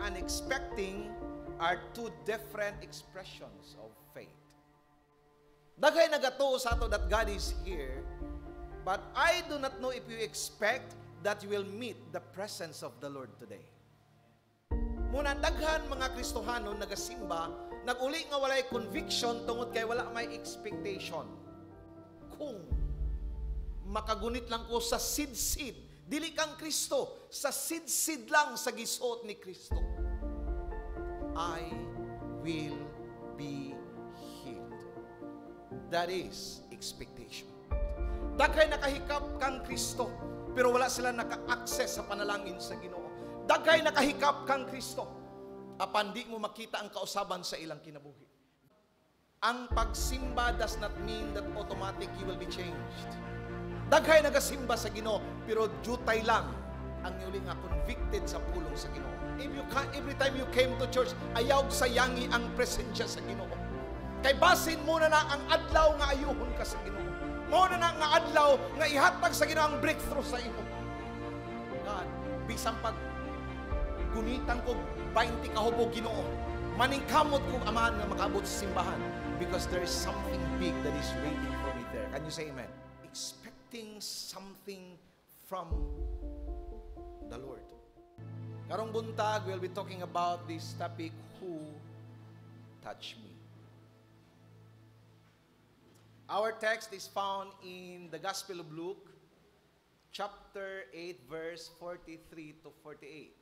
and expecting are two different expressions of faith. Daghay nagato sa ato that God is here, but I do not know if you expect that you will meet the presence of the Lord today. Muna, daghan mga Kristohano nagasimba, naguli nga walay conviction tungod kay wala may expectation. Kung makagunit lang ko sa sid-sid, dili kang Kristo, sa sid-sid lang sa gisuot ni Kristo, I will be healed. That is expectation. Daghay nakahikap kang Kristo, pero wala sila naka-access sa panalangin sa Ginoo. Daghay nakahikap kang Kristo, apan di mo makita ang kausaban sa ilang kinabuhi. Ang pagsimba does not mean that automatic you will be changed. Daghay nagasimba sa Ginoo, pero jutay lang ang iyong nga convicted sa pulong sa Ginoo. Every time you came to church, ayaw sayangi ang presensya sa Ginoo. Kay basin mo na ang adlaw nga ayuhon ka sa Ginoo. Mo na nga adlaw nga ihatag sa Ginoo ang breakthrough sa imo. God, bisang pag gunitan ko 20 kahubog Ginoo, maningkamot ko amahan nga makaabot sa simbahan, because there is something big that is waiting for me there. Can you say amen? Expecting something from the Lord. Karong buntag, we'll be talking about this topic, who touched me. Our text is found in the Gospel of Luke, chapter 8, verse 43 to 48.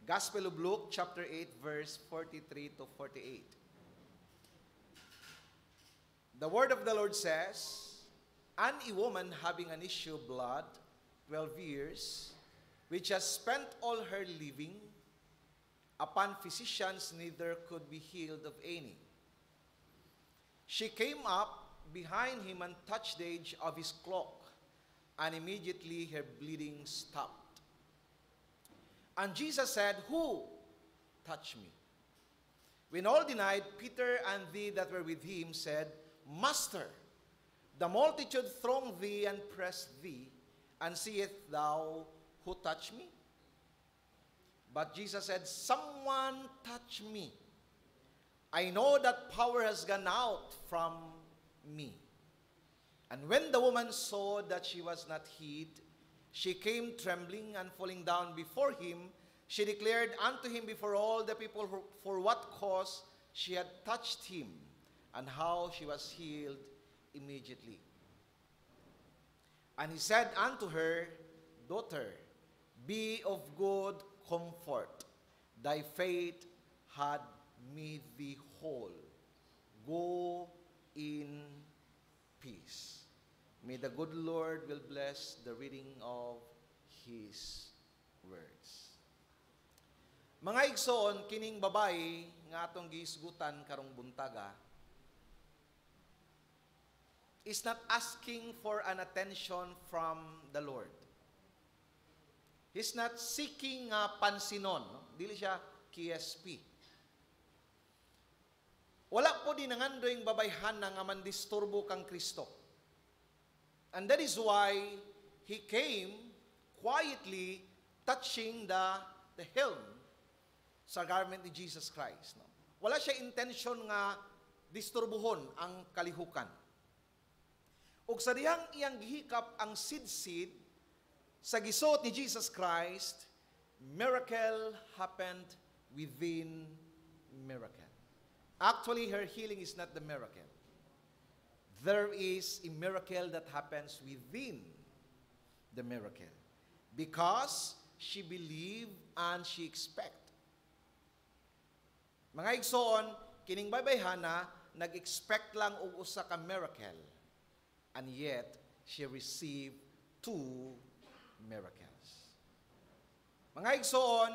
Gospel of Luke, chapter 8, verse 43 to 48. The word of the Lord says, "And a woman having an issue of blood 12 years, which has spent all her living upon physicians, neither could be healed of any. She came up behind him and touched the edge of his cloak, and immediately her bleeding stopped. And Jesus said, 'Who touched me?' When all denied, Peter and they that were with him said, 'Master, the multitude throng thee and press thee, and seest thou who touched me?' But Jesus said, 'Someone touched me. I know that power has gone out from me.' And when the woman saw that she was not hid, she came trembling, and falling down before him, she declared unto him before all the people for what cause she had touched him, and how she was healed immediately. And he said unto her, 'Daughter, be of good comfort. Thy faith had made thee whole. Go in peace.'" May the good Lord will bless the reading of His words. Mga igsoon, kining babae nga atong giisgutan karong buntaga is not asking for an attention from the Lord. He's not seeking pansinon. No? Dili siya KSP. Wala po din nangandoy babayhan nga mandisturbo kang Kristo. And that is why he came quietly touching the helm sa garment ni Jesus Christ. No? Wala siya intention nga disturbuhon ang kalihukan. Ug sa dihang iyang gihikap ang sid-sid sa gisuot ni Jesus Christ, miracle happened within miracle. Actually, her healing is not the miracle. There is a miracle that happens within the miracle, because she believed and she expect. Mga igsoon, kining baybayhana, nag-expect lang og usa ka miracle, and yet she received 2 miracles. Mga igsoon,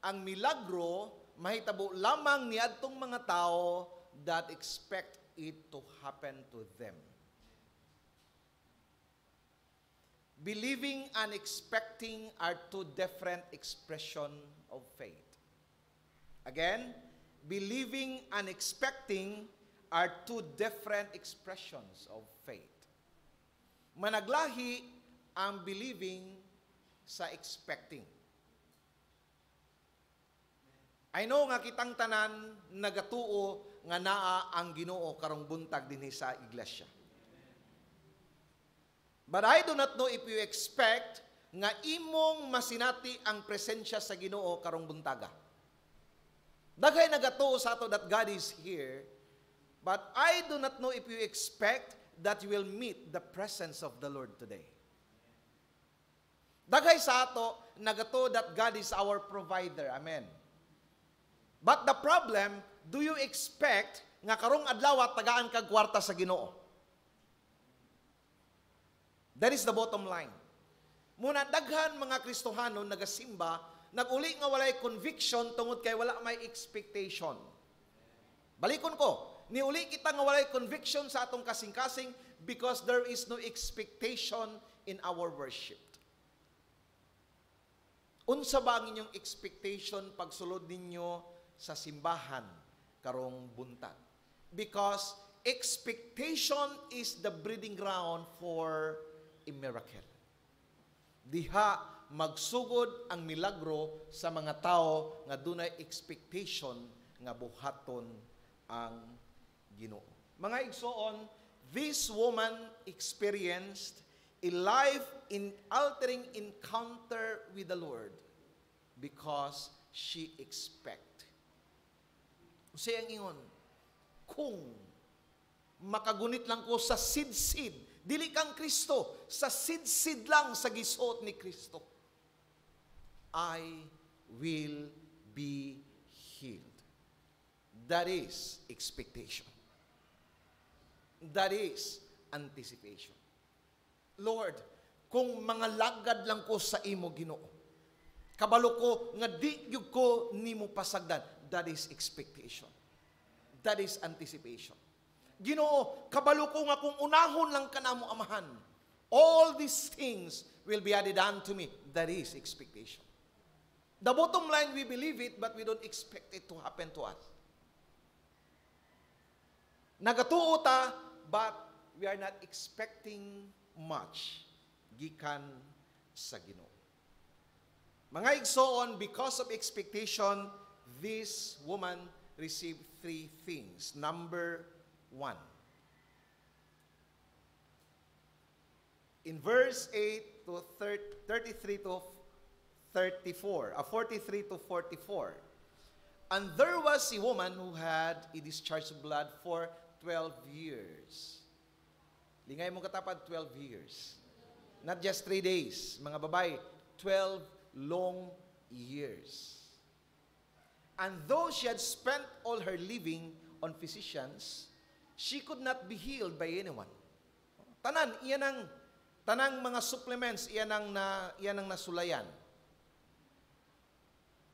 ang milagro mahitabo lamang niadtong mga tao that expect it to happen to them. Believing and expecting are 2 different expressions of faith. Again, believing and expecting are 2 different expressions of faith. Managlahi ang believing sa expecting. I know nga kitang tanan nagatuo nga naa ang Ginoo karong buntag dinhi sa iglesia. But I do not know if you expect nga imong masinati ang presensya sa Ginoo karong buntaga. Daghay nagatuo sa ato that God is here, but I do not know if you expect that you will meet the presence of the Lord today. Daghay sa ato nagatuo that God is our provider. Amen. But the problem, do you expect nga karong adlaw tagaan kag kwarta sa Ginoo? That is the bottom line. Muna daghan mga Kristohanon nagasimba, naguli nga walay conviction tungod kay wala may expectation. Balikon ko, niuli kita nga walay conviction sa atong kasing-kasing because there is no expectation in our worship. Unsa ba ang inyong expectation pagsulod ninyo sa simbahan karong buntag? Because expectation is the breeding ground for a miracle. Diha magsugod ang milagro sa mga tao nga dunay expectation nga buhaton ang Ginoo. Mga igsoon, this woman experienced a life-altering encounter with the Lord because she expect. Usay ang ingon, kung makagunit lang ko sa sid-sid, dili kang Kristo, sa sid-sid lang sa gisuot ni Kristo, I will be healed. That is expectation. That is anticipation. Lord, kung mga lagad lang ko sa imo Ginoo, kabalo ko nga di gyud ko nimo pasagdan, that is expectation. That is anticipation. Ginoo, kabalo ko nga kung unahon lang kanamo amahan, all these things will be added unto me. That is expectation. The bottom line, we believe it, but we don't expect it to happen to us. Nagatuo ta, but we are not expecting much gikan sa Ginoo. Mga igsoon, because of expectation, this woman received 3 things. Number 1. In verse 8 to 33 to 34, 43 to 44. And there was a woman who had a discharge of blood for 12 years. Lingay mo katapad, 12 years. Not just 3 days. Mga babae, 12 long years. And though she had spent all her living on physicians, she could not be healed by anyone. Tanan, iyan ang tanang mga supplements, iyan ang nasulayan.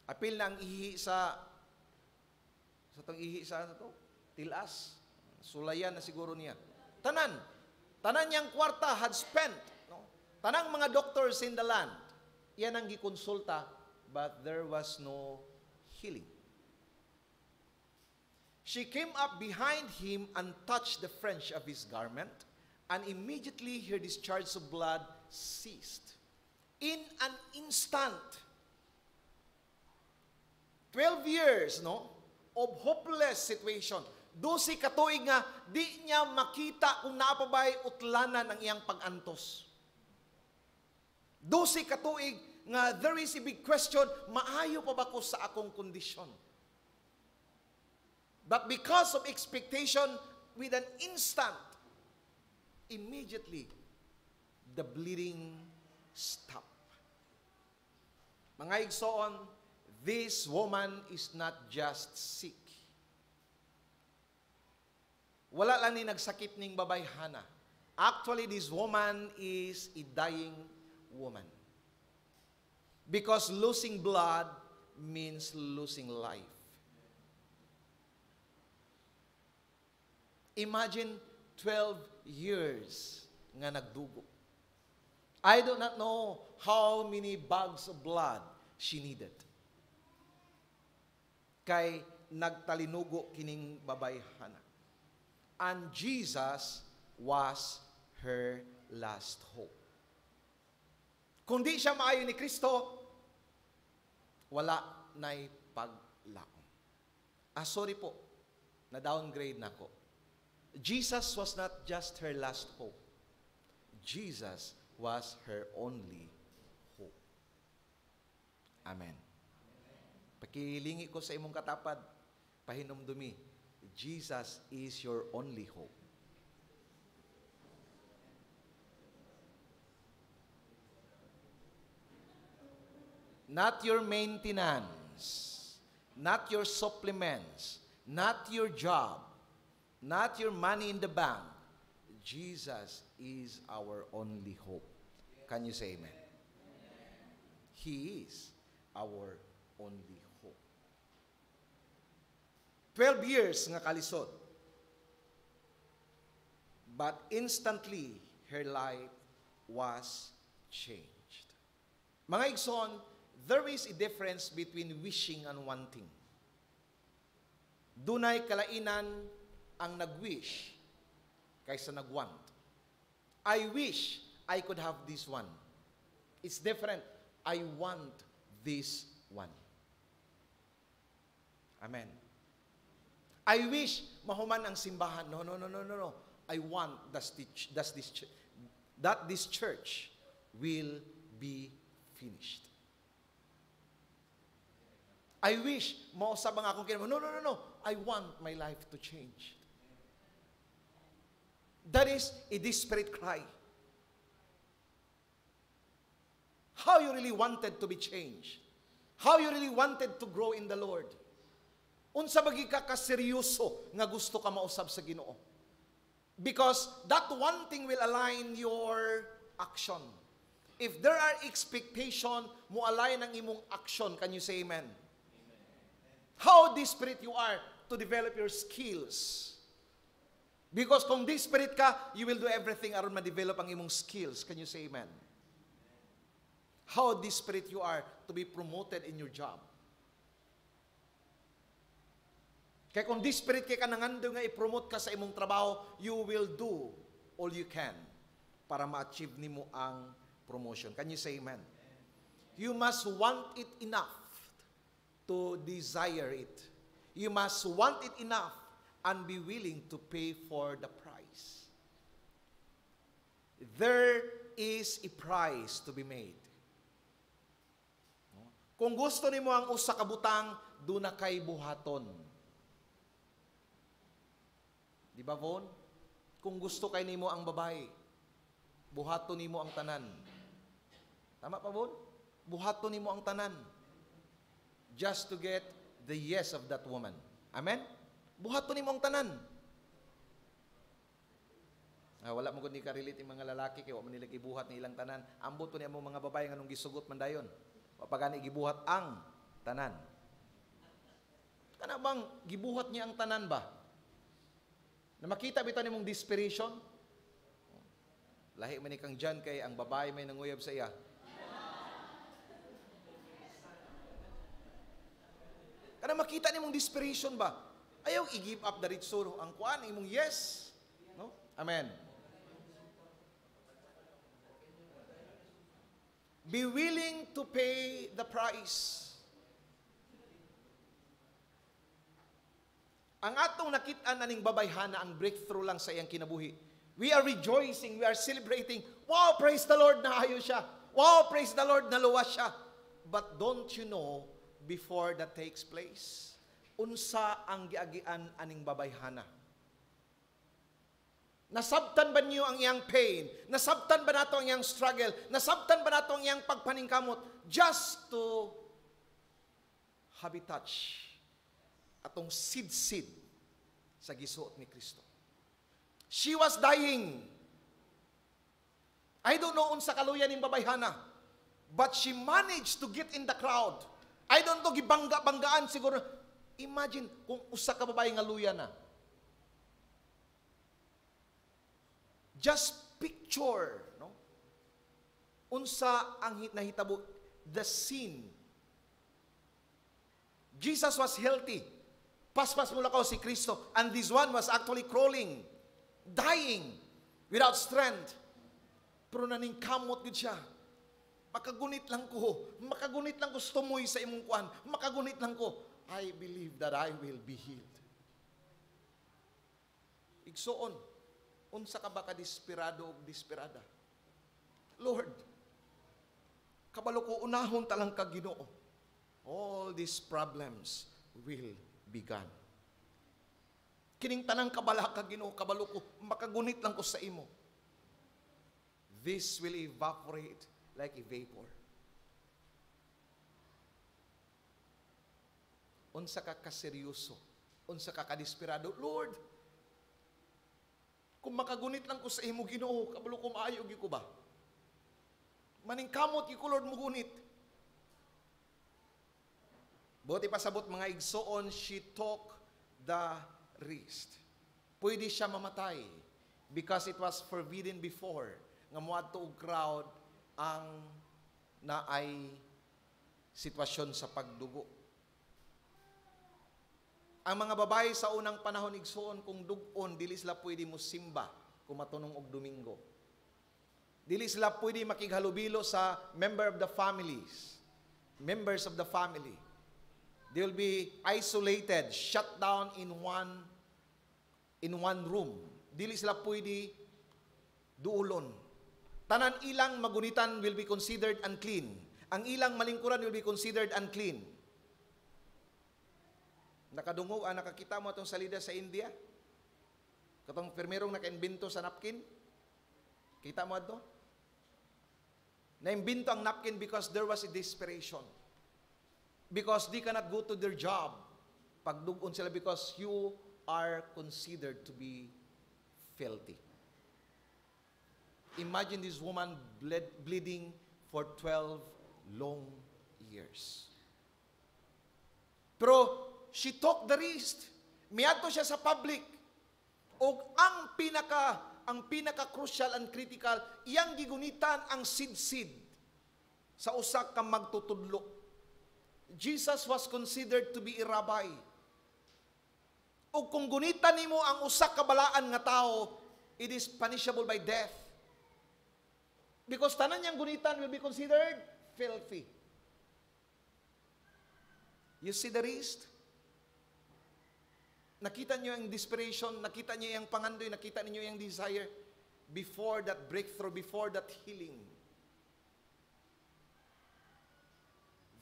Apil na ang ihi sa itong ihi sa ito, tilas, sulayan na siguro niya. Tanan niyang kwarta had spent, no? Tanang mga doctors in the land, iyan ang gikonsulta, but there was no healing. She came up behind him and touched the fringe of his garment, and immediately her discharge of blood ceased. In an instant, 12 years, no, of hopeless situation. 12 katuig nga, di niya makita kung naapabay utlanan ang iyang pag-antos. 12 katuig nga, there is a big question, maayo pa ba ko sa akong kondisyon? But because of expectation, with an instant, immediately, the bleeding stopped. Mga igsoon, this woman is not just sick. Wala lang ni nagsakit ning babay Hana. Actually, this woman is a dying woman. Because losing blood means losing life. Imagine 12 years nga nagdugo. I do not know how many bags of blood she needed. Kay nagtalinugo kining babay Hana. And Jesus was her last hope. Kung di siya maayo ni Kristo, wala na'y paglaom. sorry po, na-downgrade na ko. Jesus was not just her last hope. Jesus was her only hope. Amen. Pakilingi ko sa imong katapad, pahinumdumi, Jesus is your only hope. Not your maintenance, not your supplements, not your job, not your money in the bank. Jesus is our only hope. Can you say amen? He is our only hope. 12 years nga kalisod. But instantly, her life was changed. Mga igsoon, there is a difference between wishing and wanting. Dunay kalainan ang nag-wish kaysa nag-want. I wish I could have this one. It's different. I want this one. Amen. I wish mahuman ang simbahan. No. I want that this church will be finished. I wish, mausap ang akong kinamo. No. I want my life to change. That is a desperate cry. How you really wanted to be changed. How you really wanted to grow in the Lord. Unsa bagi ka kaseryoso nga gusto ka mausab sa Ginoo. Because that one thing will align your action. If there are expectation, mo align ang imong action. Can you say amen? How desperate you are to develop your skills. Because kung desperate ka, you will do everything aron ma-develop ang imong skills. Can you say amen? How desperate you are to be promoted in your job. Kaya kung desperate ka nangando nga i-promote ka sa imong trabaho, you will do all you can para ma-achieve nimo ang promotion. Can you say amen? You must want it enough to desire it. You must want it enough and be willing to pay for the price. There is a price to be made. Kung gusto nimo ang usa ka butang, do na kay buhaton. Di ba, Von? Kung gusto kay nimo ang babae, buhaton nimo ang tanan. Tama pa, Von? Buhaton nimo ang tanan. Just to get the yes of that woman. Amen? Buhaton nimo ang tanan. Wala mo kundi ka-relate yung mga lalaki kaya wala nila gibuhat ni ilang tanan. Ambot to niya mo mga babae nga nung gisugot man dayon. Pagani gibuhat ang tanan. Kana bang gibuhat niya ang tanan ba? Na makita bitaw nimong desperation? Lahi man ni kang John kay ang babae may nanguyab sa iya. Kana makita nimong desperation ba? Ayaw i-give up the rich soul. Ang kuan imong yes. No? Amen. Be willing to pay the price. Ang atong nakit-an aning babayhana ang breakthrough lang sa iyang kinabuhi. We are rejoicing, we are celebrating. Wow, praise the Lord, naayo siya. Wow, praise the Lord, naluwas siya. But don't you know, before that takes place, unsa ang giagian aning babayhana? Nasabtan ba niyo ang iyang pain? Nasabtan ba nato ang iyang struggle? Nasabtan ba nato ang iyang pagpaningkamot? Just to have a touch atong sid-sid sa gisuot ni Kristo. She was dying. I don't know unsa kaluyan ning babayhana, but she managed to get in the crowd. I don't know, gibangga-banggaan siguro. Imagine kung usa ka babae nga luya na. Just picture, no? Unsa ang nahitabo, the scene. Jesus was healthy. Paspas mula ko si Kristo. And this one was actually crawling, dying, without strength. Pero naningkamot gid siya. Makagunit lang ko. Makagunit lang ko stumoy sa imong kuan. Makagunit lang ko. I believe that I will be healed. Igsuon, unsa ka ba ka desperado o desperada? Lord, kabalo ko unahon talang ka Ginoo. All these problems will be gone. Kining tanang kabala ka Ginoo, kabalo ko, makagunit lang ko sa imo. This will evaporate like a vapor. Unsa ka kaseryoso, unsa ka kadesperado, Lord, kung makagunit lang ko sa imo Ginoo, kabalo ko maayo gyud ko ba? Maningkamot gyud ko Lord mo gunit. Buti pasabot mga igsoon, she took the risk. Pwede siya mamatay because it was forbidden before nga moadto og crowd ang naay sitwasyon sa pagdugo. Ang mga babae sa unang panahon igsoon kung dugon dili sila pwede mo simba kung matunong og Domingo. Dili sila pwede makighalubilo sa members of the family. They will be isolated, shut down in one room. Dili sila pwede duulon. Tanan ilang magunitan will be considered unclean. Ang ilang malingkuran will be considered unclean. Nakadungog, nakakita mo itong salida sa India? Katong permerong naka-imbento sa napkin? Kita mo ito? Na-imbento ang napkin because there was a desperation. Because they cannot go to their job. Pagdugon sila because you are considered to be filthy. Imagine this woman bleeding for 12 long years. Pero she took the risk. Miadto siya sa public. O ang pinaka-crucial and critical, iyang gigunitan ang sidsid sa usa ka magtutudlo. Jesus was considered to be a rabbi. O kung gunitan nimo ang usa ka balaan nga tao, it is punishable by death. Because tanan niyang gunitan will be considered filthy. You see the risk? Nakita niyo yung desperation, nakita niyo yung pangandoy, nakita niyo yung desire before that breakthrough, before that healing.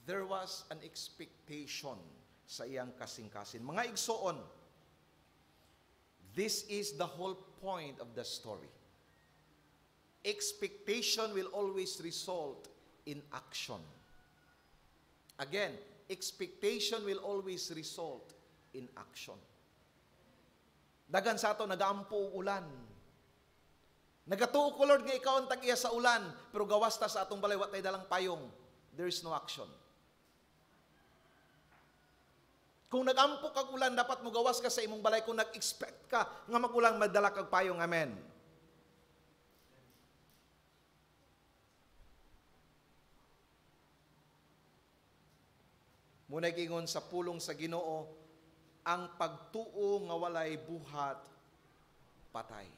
There was an expectation sa iyang kasing-kasin. Mga igsoon, this is the whole point of the story. Expectation will always result in action. Again, expectation will always result in action. Dagan sa ato nagaampo og ulan. Nagatuo ko Lord nga ikaw ang tag-iya sa ulan, pero gawas ta sa atong balay wa tay dalang payong. There is no action. Kung nag-ampo kag ulan, dapat mo gawas ka sa imong balay. Kung nag-expect ka nga magulang madala kag payong. Amen. Muna gingon sa pulong sa Ginoo, ang pagtuo nga walay buhat, patay.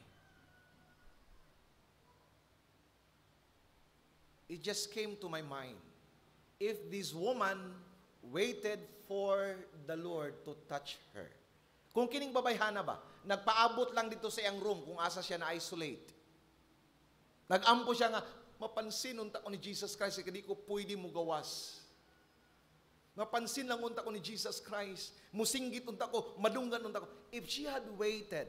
It just came to my mind, if this woman waited for the Lord to touch her. Kung kining babayhana ba, nagpaabot lang dito sa iyang room kung asa siya na-isolate. Nag-ampo siya nga, mapansin unta ko ni Jesus Christ, hindi ko pwede mo gawas. Napansin lang unta ko ni Jesus Christ, musinggit unta ko, madunggan unta ko. If she had waited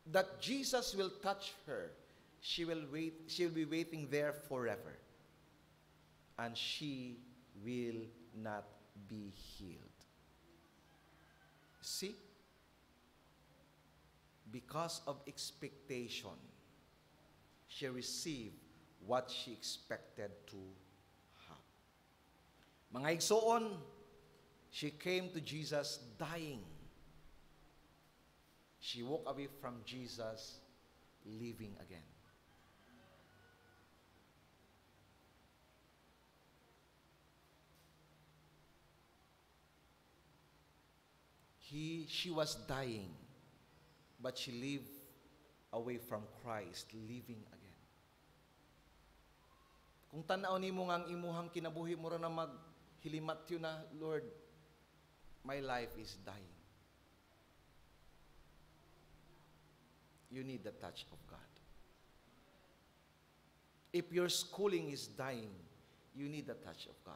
that Jesus will touch her, she will be waiting there forever. And she will not be healed. See? Because of expectation, she received what she expected to have. Mga igsoon, she came to Jesus dying. She walked away from Jesus living again. She was dying, but she lived away from Christ, living again. Kung tanaw nimo nga ang imuhang kinabuhi mo ra na maghilimat yun na, Lord, my life is dying. You need the touch of God. If your schooling is dying, you need the touch of God.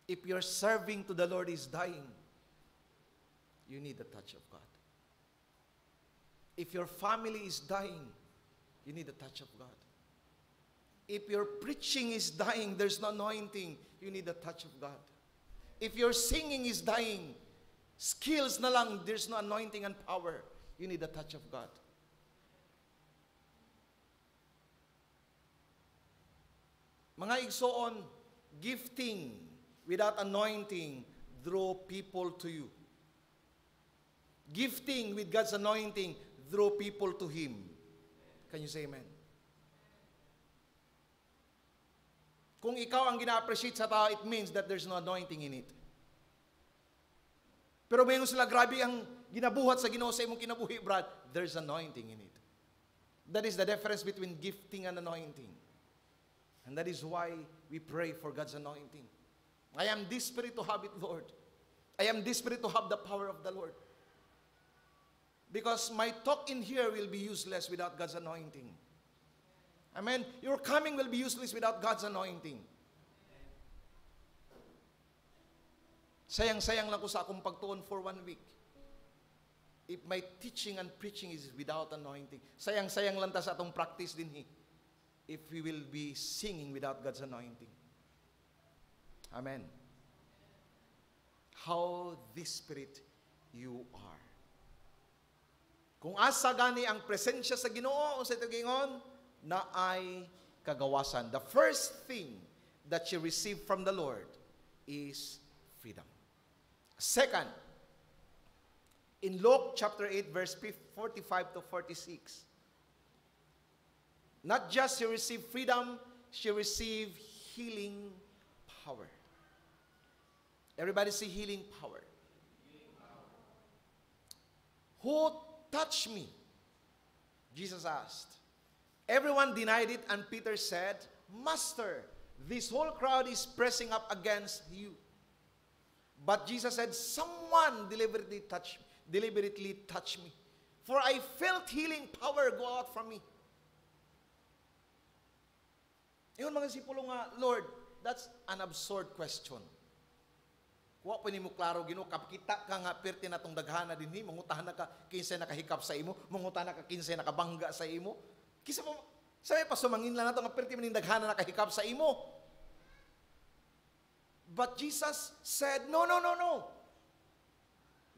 If your serving to the Lord is dying, you need the touch of God. If your family is dying, you need the touch of God. If your preaching is dying, there's no anointing, you need the touch of God. If your singing is dying, skills na lang, there's no anointing and power, you need the touch of God. Mga igsoon, gifting without anointing draw people to you. Gifting with God's anointing draw people to Him. Can you say amen? Kung ikaw ang gina-appreciate sa tao, it means that there's no anointing in it. Pero mayroon sila, grabe ang ginabuhat sa Ginoo sa imong kinabuhi, Brad. There's anointing in it. That is the difference between gifting and anointing. And that is why we pray for God's anointing. I am desperate to have it, Lord. I am desperate to have the power of the Lord. Because my talk in here will be useless without God's anointing. Amen. Your coming will be useless without God's anointing. Sayang-sayang lang ko sa akong pagtuon for 1 week. If my teaching and preaching is without anointing, sayang-sayang lang ta sa atong practice din if we will be singing without God's anointing. Amen. How desperate you are. Kung asa gani ang presensya sa Ginoo sa tugingon na ay kagawasan. The first thing that you receive from the Lord is freedom. Second, in Luke chapter 8 verse 45 to 46, not just she received freedom, she received healing power. Everybody say healing power. Who touched me? Jesus asked. Everyone denied it, and Peter said, Master, this whole crowd is pressing up against you. But Jesus said, someone deliberately touched me. For I felt healing power go out from me. Yun mga sipulo nga, Lord, that's an absurd question. Wa pa ni mo klaro Ginoo, kapkita ka nga perti na tong daghana dinhi, mangutahan na ka kinsa nakahikap sa imo, mangutahan na ka kinsa nakabangga sa imo. Kisa mo sabi pa sumangin lang nato nga perti man daghana nakahikap sa imo. But Jesus said, no.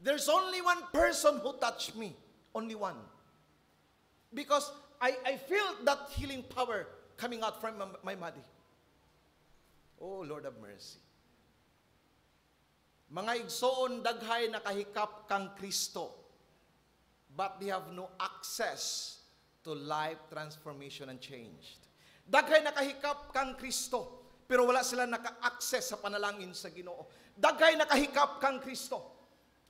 There's only one person who touched me. Only one. Because I felt that healing power coming out from my body. Oh, Lord of mercy. Mga igsoon, daghay nakahikap kang Kristo, but they have no access to life transformation and change. Daghay nakahikap kang Kristo, pero wala sila naka-access sa panalangin sa Ginoo. Daghay nakahikap kang Kristo,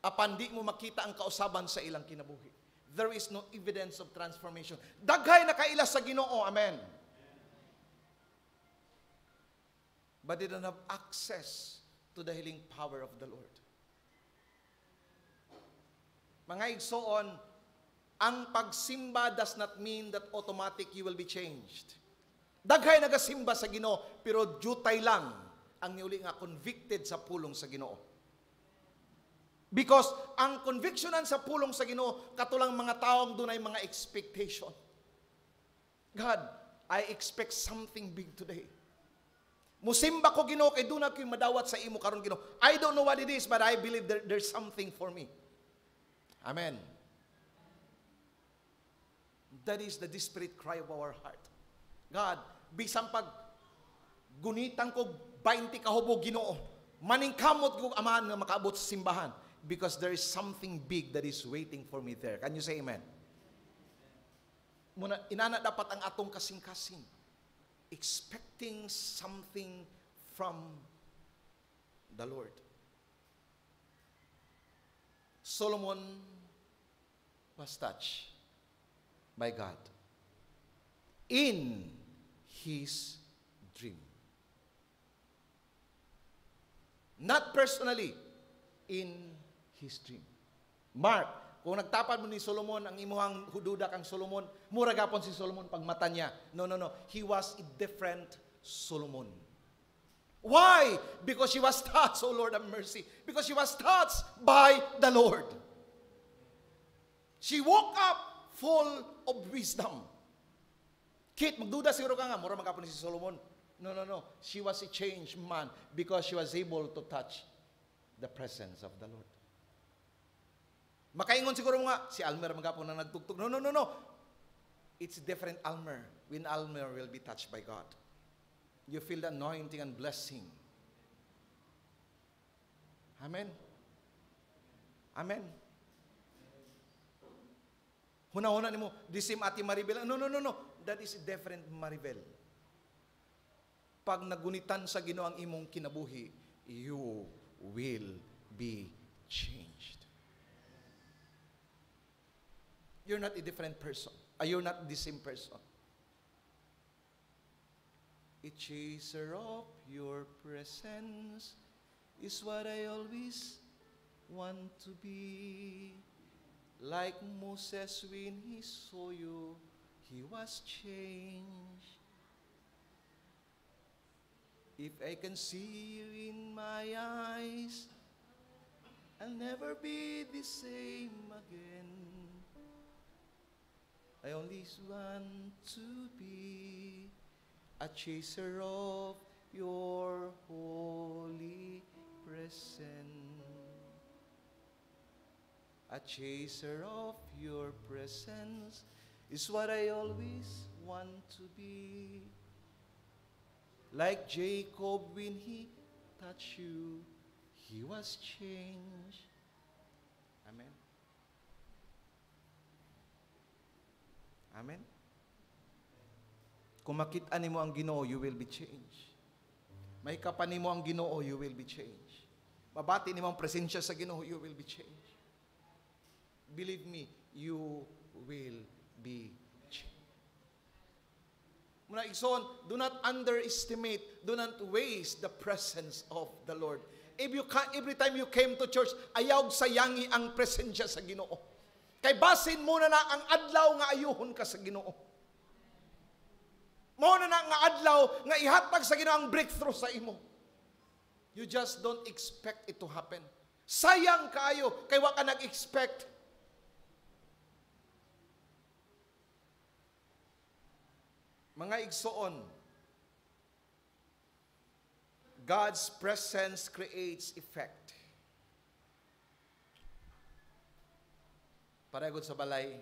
apan di mo makita ang kausaban sa ilang kinabuhi. There is no evidence of transformation. Daghay nakaila sa Ginoo, amen. But they don't have access to the healing power of the Lord. Mga igsoon, ang pagsimba does not mean that automatic you will be changed. Daghay nagasimba sa Ginoo, pero jutay lang ang niuli nga convicted sa pulong sa Ginoo. Because ang convictionan sa pulong sa Ginoo, katulang mga taong dunay mga expectation. God, I expect something big today. Musimba ko Ginoo kay dunay ko'y madawat sa imo karon Ginoo. I don't know what it is, but I believe there's something for me. Amen. That is the desperate cry of our heart. God, bisan pag gunitan ko 20 kahubog Ginoo, maningkamot ko amahan nga makaabot sa simbahan, because there is something big that is waiting for me there. Can you say amen? Muna inana dapat ang atong kasing-kasing, expecting something from the Lord. Solomon was touched by God in his dream. Not personally, in his dream. Mark, kung nagtapad mo ni Solomon, ang imuhang hududa kang Solomon, mura gapon si Solomon pag mata niya. No. He was a different Solomon. Why? Because she was touched, oh Lord have mercy. Because she was touched by the Lord. She woke up full of wisdom. Kit, magduda siguro ka nga, mura magkapon si Solomon. No. She was a changed man because she was able to touch the presence of the Lord. Makaingon siguro mo nga, si Almer magkapon na nagtugtog. No. It's different Almer when Almer will be touched by God. You feel the anointing and blessing. Amen. Amen. Huna-huna ni mo, the same Ate Maribel. No. That is a different Maribel. Pag nagunitan sa Ginoo ang imong kinabuhi, you will be changed. You're not a different person. You're not the same person. A chaser of your presence is what I always want to be. Like Moses when he saw you, he was changed. If I can see you in my eyes, I'll never be the same again. I only want to be a chaser of your holy presence. A chaser of your presence is what I always want to be. Like Jacob when he touched you, he was changed. Amen. Amen. Kung makita nimo ang Ginoo, you will be changed. May kapan nimo ang Ginoo, you will be changed. Mabati nimo ang presensya sa Ginoo, you will be changed. Believe me, you will be changed. Muna igsoon, do not underestimate, do not waste the presence of the Lord. Every time you came to church, ayaw sayangi ang presensya sa Ginoo. Kay basin muna na ang adlaw nga ayuhon ka sa Ginoo. Mo na nga adlaw nga ihatag sa Ginoo ang breakthrough sa imo. You just don't expect it to happen. Sayang kaayo kay wa ka nag-expect. Mga igsoon, God's presence creates effect. Paragod sa balay.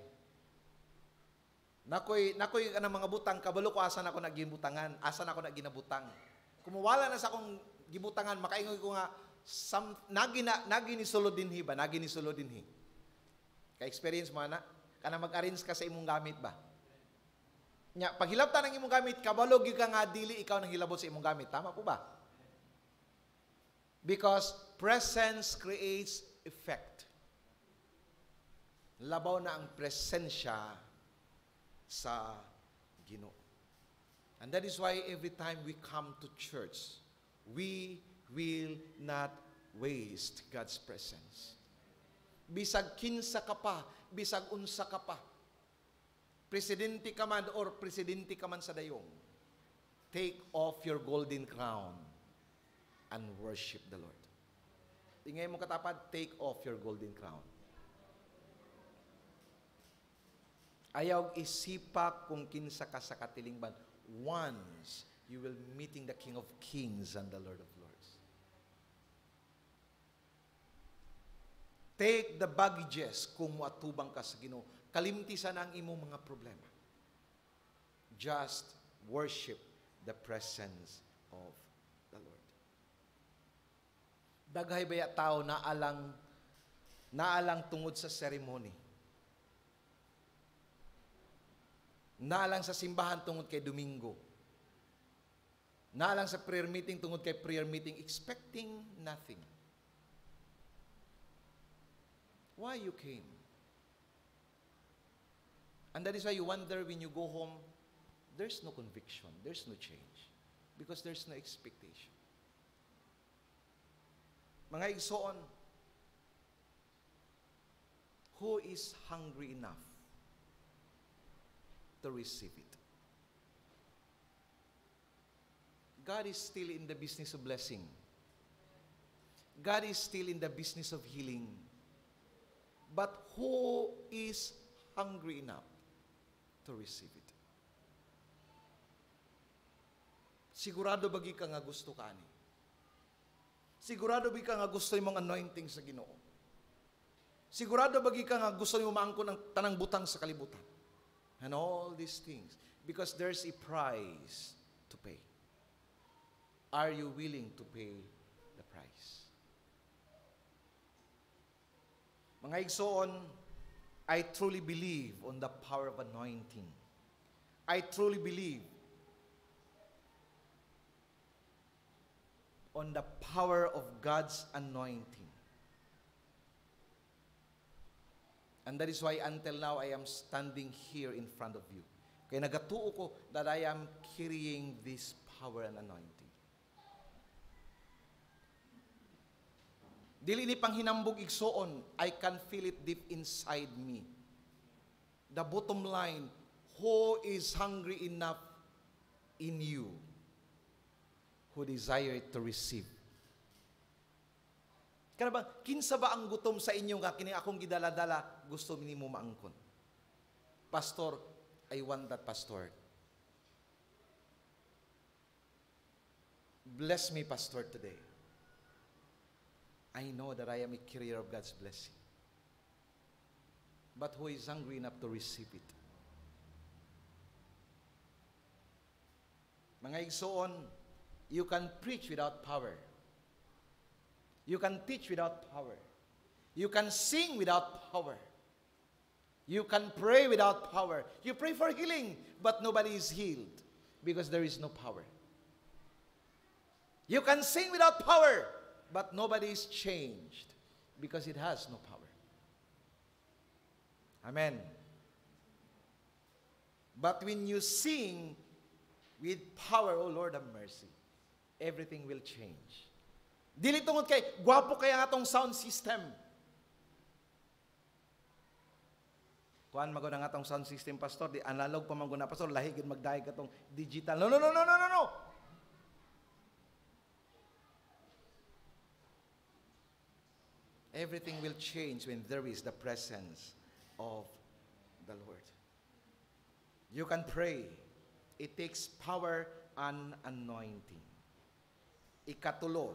Nakoy kanang mga butang kabalo ko asa na ako nagibutangan, asa na ako naginabutang. Kumuwala na sa akong gibutangan, makaingon ko nga nagi ni sulod dinhi ba, nagi ni sulod dinhi. Ka experience mo na kana mag-arrange ka sa imong gamit ba? Nya paghilabtan ng imong gamit, kabalo gyud ka nga dili ikaw nang hilabot sa imong gamit, tama po ba? Because presence creates effect. Labaw na ang presensya sa Ginoo. And that is why every time we come to church, we will not waste God's presence. Bisag kinsa ka pa, bisag unsa ka pa, presidente ka man or presidente ka man sa dayong, take off your golden crown and worship the Lord. Tingay mo katapat, take off your golden crown. Ayaw isipa kung kinsa ka sa katilingban. Once you will meeting the King of Kings and the Lord of Lords. Take the baggages kung muatubang ka sa Ginoo. Kalimtisan ang imong mga problema. Just worship the presence of the Lord. Daghay baya tao naalang tungod sa ceremony. Naalang sa simbahan tungod kay Domingo. Naalang sa prayer meeting tungod kay prayer meeting, expecting nothing. Why you came? And that is why you wonder when you go home, there's no conviction, there's no change. Because there's no expectation. Mga igsoon, who is hungry enough to receive it? God is still in the business of blessing. God is still in the business of healing. But who is hungry enough to receive it? Sigurado bagi ka nga gusto ka ani? Sigurado bagi ka nga gusto imong anointing sa Ginoo? Sigurado bagi ka nga gusto mo maangkon ng tanang butang sa kalibutan? And all these things. Because there's a price to pay. Are you willing to pay the price? Mga igsoon, I truly believe on the power of anointing. I truly believe on the power of God's anointing. And that is why until now I am standing here in front of you. Kaya nagatuo ko that I am carrying this power and anointing. Dili ni panghinambog igsoon, I can feel it deep inside me. The bottom line, who is hungry enough in you who desire to receive? Kaya ba, kinsa ba ang gutom sa inyo nga kini akong gidala-dala gusto nimo maangkon? Pastor, I want that, Pastor. Bless me, Pastor, today. I know that I am a carrier of God's blessing. But who is hungry enough to receive it? Mga igsoon, you can preach without power. You can teach without power. You can sing without power. You can pray without power. You pray for healing, but nobody is healed because there is no power. You can sing without power, but nobody is changed because it has no power. Amen. But when you sing with power, oh Lord have mercy, everything will change. Dili tungod kay, gwapo kaya nga tong sound system. Kuan maguna nga tong sound system, Pastor, di analog pa maguna, Pastor, lahigid magdahig ka tong digital. No. Everything will change when there is the presence of the Lord. You can pray. It takes power and anointing. Ikatulo,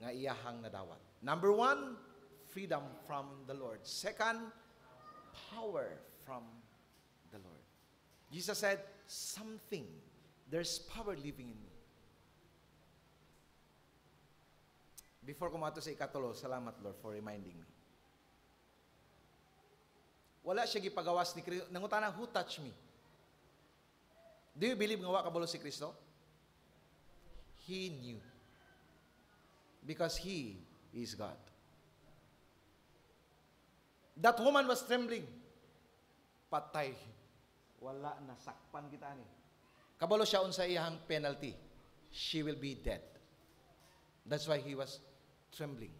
nga iyahang nadawat. Number 1, freedom from the Lord. Second, power from the Lord. Jesus said, there's power living in me. Before kumato sa ikatulo, salamat Lord for reminding me. Wala siya gipagawas ni Kristo. Nangutana, who touched me? Do you believe nga wa kabalo si Kristo? He knew. Because He is God. That woman was trembling. Patay. Wala, nasakpan kita ni. Kabalo siya unsa iyang penalty. She will be dead. That's why he was trembling.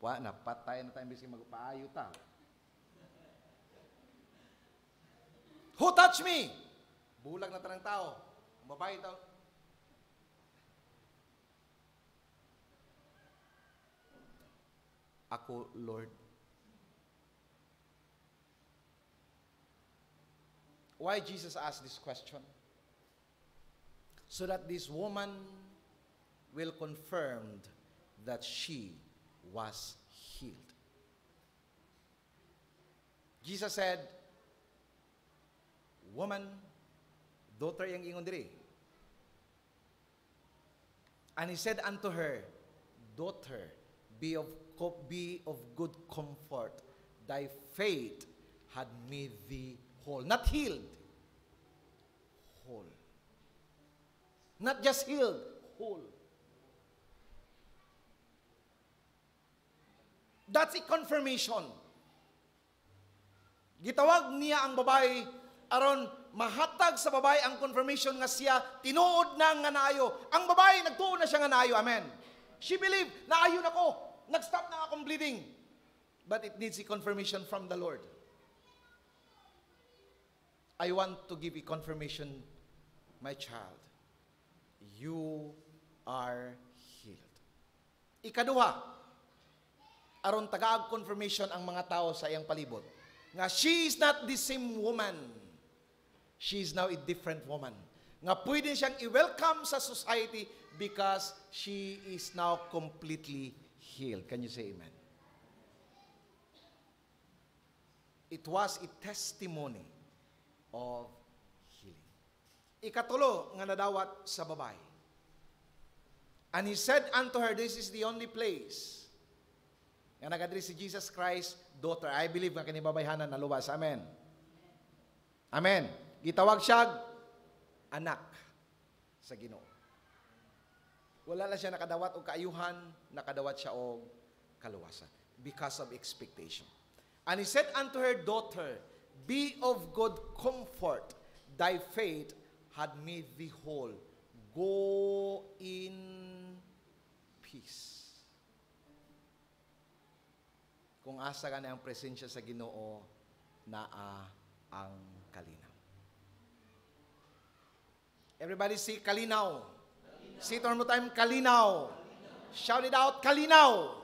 Wa na patay na tayo bisig magpaayo ta. Who touched me? Bulag na tanang tao. Ang babae tao. Ako, Lord. Why Jesus asked this question? So that this woman will confirm that she was healed. Jesus said, woman, daughter yang ingon diri. And He said unto her, daughter, be of good comfort. Thy faith had made thee whole. Not healed. Whole. Not just healed. Whole. That's a confirmation. Gitawag niya ang babae aron mahatag sa babae ang confirmation nga siya tinuod na nga naayo. Ang babae nagtuo na siya nga naayo. Amen. She believed, naayo na ko. Nag-stop na akong bleeding. But it needs a confirmation from the Lord. I want to give a confirmation, my child. You are healed. Ikaduha, aron tagaag confirmation ang mga tao sa iyang palibot. Nga she is not the same woman. She is now a different woman. Nga pwede siyang i-welcome sa society because she is now completely healed. Can you say amen? It was a testimony of healing. Ikatulo nga nadawat sa babae. And he said unto her, this is the only place nga nagadri si Jesus Christ, daughter. I believe nga kini babayhanan na luwas. Amen. Amen. Gitawag siya anak sa Ginoo. Wala lang siya nakadawat og kaayuhan, nakadawat siya og kaluwasan because of expectation. And he said unto her, daughter, be of good comfort, thy faith had made thee whole. Go in peace. Kung asa ka na ang presensya sa Ginoo, naa ang kalinaw. Everybody say kalinaw. Say it one more time, kalinaw. Shout it out, kalinaw.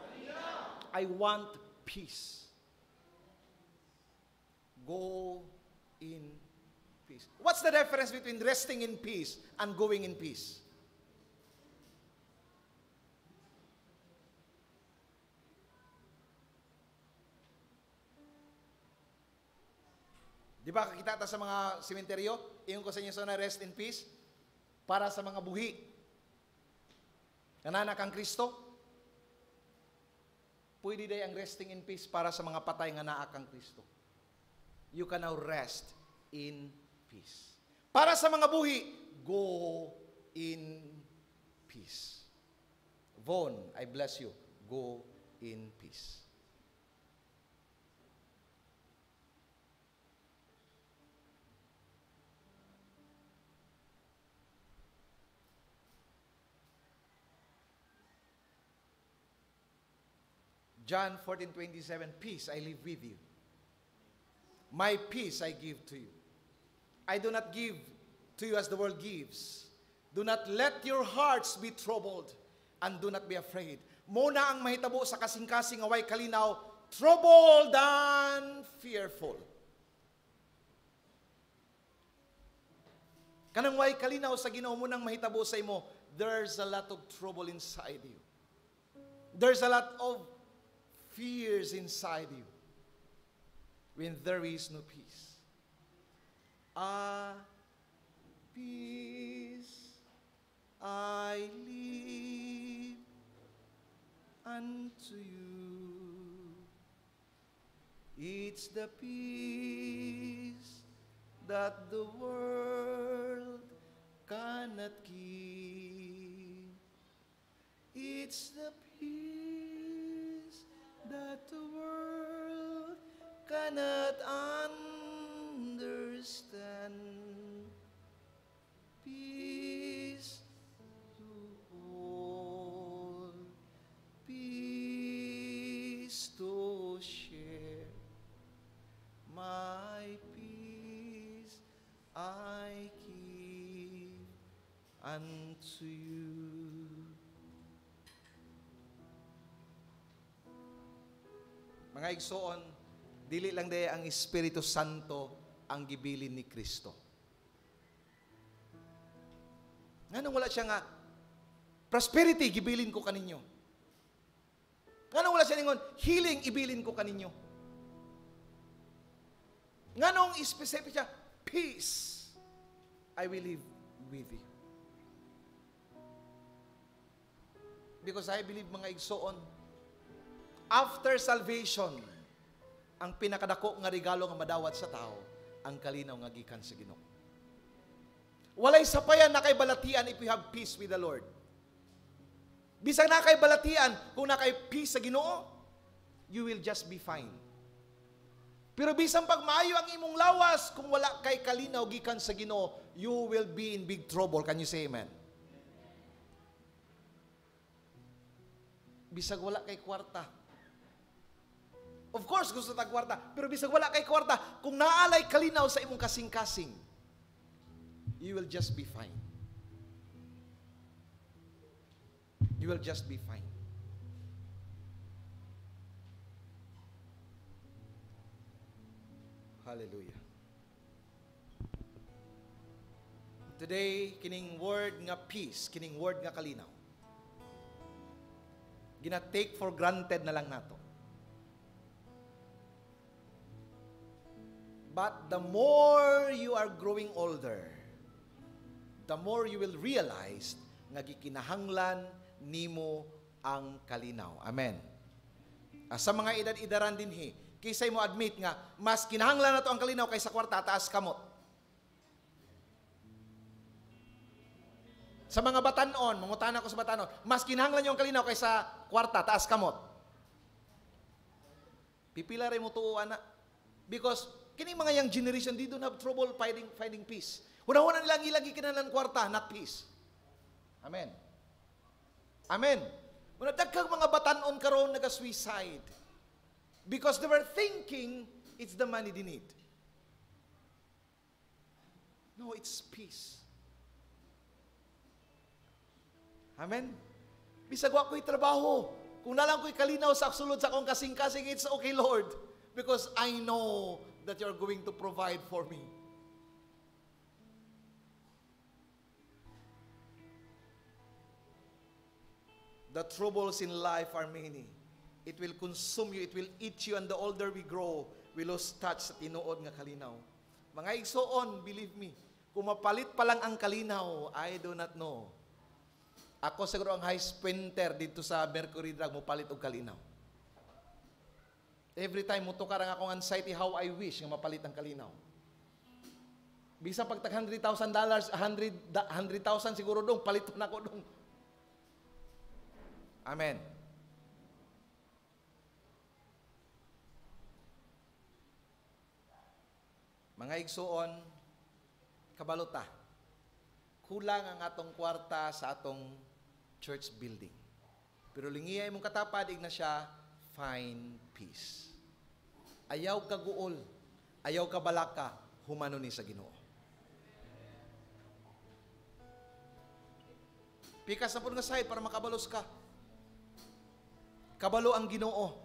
I want peace. Go in peace. What's the difference between resting in peace and going in peace? Di ba kakita ta sa mga sementeryo? Iyon ko sa inyo na rest in peace para sa mga buhi. Kananak ang Kristo. Pwede day ang resting in peace para sa mga patay nga naa kang Kristo. You can now rest in peace. Para sa mga buhi, go in peace. Von, I bless you. Go in peace. John 14:27, peace I leave with you. My peace I give to you. I do not give to you as the world gives. Do not let your hearts be troubled and do not be afraid. Muna ang mahitabo sa kasing-kasing away kalinaw, troubled and fearful. Kanang way kalinaw sa Ginoo mo nang mahitabo sa imo, there's a lot of trouble inside you. There's a lot of fears inside you when there is no peace. Peace I leave unto you. It's the peace that the world cannot give. It's the peace that the world cannot understand. Peace to all, peace to share. My peace I give unto you. Mga igsoon, dili lang daya ang Espiritu Santo ang gibilin ni Kristo. Nganong wala siya nga, prosperity, gibilin ko kaninyo. Nganong wala siya ningon, healing, ibilin ko kaninyo. Nganong specific siya, peace, I will live with you. Because I believe, mga igsoon, after salvation, ang pinakadako nga regalo nga madawat sa tao, ang kalinaw nga gikan sa Ginoo. Walay sapayan na kay balatian if you have peace with the Lord. Bisag na kay balatian, kung na kay peace sa Ginoo, you will just be fine. Pero bisang pag maayo ang imong lawas, kung wala kay kalinaw gikan sa Ginoo, you will be in big trouble. Can you say amen? bisag wala kay kwarta. Of course, gusto tag kwarta, pero bisag wala kay kwarta, kung naalay kalinaw sa imong kasing-kasing, you will just be fine. You will just be fine. Hallelujah. Today, kining word nga peace, kining word nga kalinaw, gina-take for granted na lang nato. But the more you are growing older, the more you will realize nga gikinahanglan nimo ang kalinaw. Amen. Sa mga edad-idaran dinhi, kisay mo admit nga mas kinahanglan nato ang kalinaw kaysa kwarta taas kamot. Sa mga batanon, mangutana ko sa batanon, mas kinahanglan niyo ang kalinaw kaysa kwarta taas kamot. Pipila rin mo tuo, ana. Because kining mga young generation, they don't have trouble finding peace. Una-una nilang ilagi kinalan kwarta, not peace. Amen. Amen. Muna dagkang mga batanon karon naga-suicide. Because they were thinking it's the money they need. No, it's peace. Amen. Bisag wa ko'y trabaho. Kung nalang ko'y kalinaw sa sulod sa akong kasing-kasing, it's okay, Lord. Because I know that you're going to provide for me. The troubles in life are many. It will consume you, it will eat you, and the older we grow, we lose touch sa tinuod nga kalinaw. Mga igsoon, believe me, kung mapalit pa lang ang kalinaw, I do not know. Ako siguro ang high sprinter dito sa Mercury Drug, mapalit og kalinaw. Every time muto karang akong anxiety, how I wish nga mapalit ang kalinaw. Bisa pag tag $100,000, 100,000 siguro dong, palit na ko dong. Amen. Mga igsoon, kabalota, kulang ang atong kwarta sa atong church building. Pero lingiyay mong katapad, igna siya, find peace. Ayaw ka guol, ayaw ka balaka, humano ni sa Ginoo. Pikas na po nga side para makabalos ka. Kabalo ang Ginoo.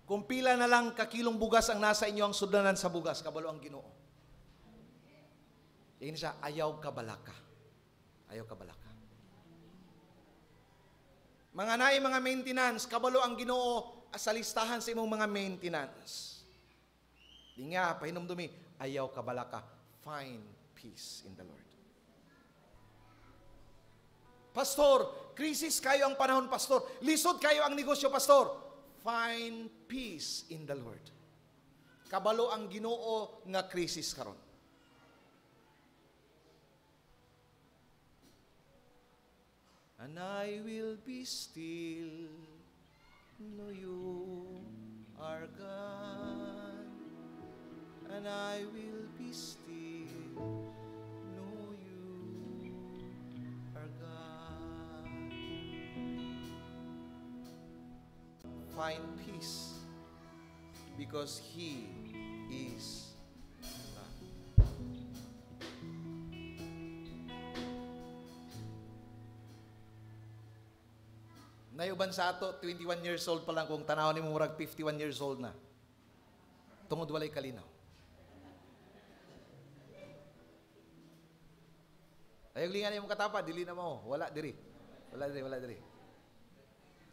Kung pila na lang kakilong bugas ang nasa inyo ang sudanan sa bugas, kabalo ang Ginoo. Yan siya, ayaw ka balaka. Ayaw ka balaka. Mga naay mga maintenance, kabalo ang Ginoo sa listahan sa imong mga maintenance. Di nga, pahinumdumi, ayaw ka balaka. Find peace in the Lord. Pastor, krisis kayo ang panahon, Pastor. Lisod kayo ang negosyo, Pastor. Find peace in the Lord. Kabalo ang Ginoo nga krisis karon. And I will be still, know you are God. And I will be still, know you are God. Find peace because He is God. Nayuban sa ato, 21 years old pa lang, kung tanawin mo murag 51 years old na. Tungod walay kalinaw. Ayog lingan yung katapa, dili na mo. Wala diri. Wala diri.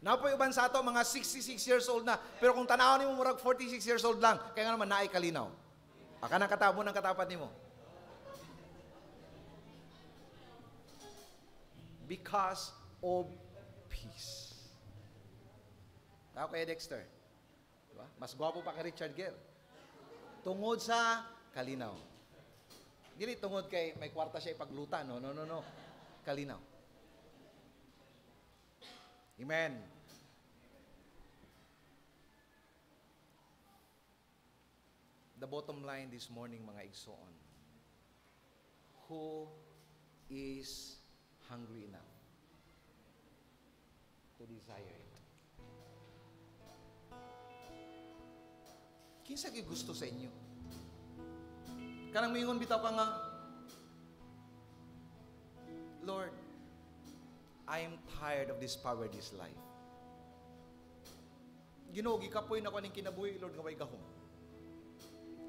Napayuban sa ato, mga 66 years old na. Pero kung tanawin mo murag 46 years old lang, kaya nga naman naay kalinaw. Aka ng katabo ng katapat nimo. Because of peace. Tao kay Dexter. Diba? Mas gwapo pa kay Richard Gere. Tungod sa kalinaw. Dili tungod kay may kwarta siya ipagluta. No. Kalinaw. Amen. The bottom line this morning, mga igsoon. Who is hungry enough to desire it. Kinsa gyud gusto sa inyo? Kanang mingon bitaw ka nga, Lord, I am tired of this poverty's life. Ginoo, gikapoy na ko ning kinabuhi, Lord, nga way gahom.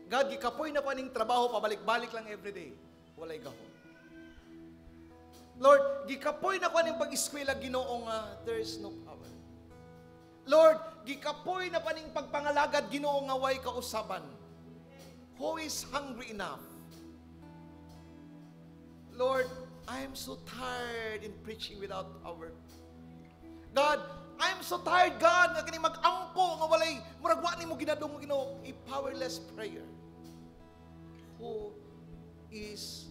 God, gikapoy na ko ning trabaho, pabalik-balik lang everyday. Walay gahom. Lord, gikapoy na ko ning pag-eskwela, Ginoo, nga there is no power. Lord, gikapoy na ko ning pagpangalagad, Ginoo, nga way kausaban. Who is hungry enough? Lord, I am so tired in preaching without power. God, I am so tired, God, nga kini mag-ampo, nga walay, muragwa ni mo ginadong mo, Ginoo, a powerless prayer. Who is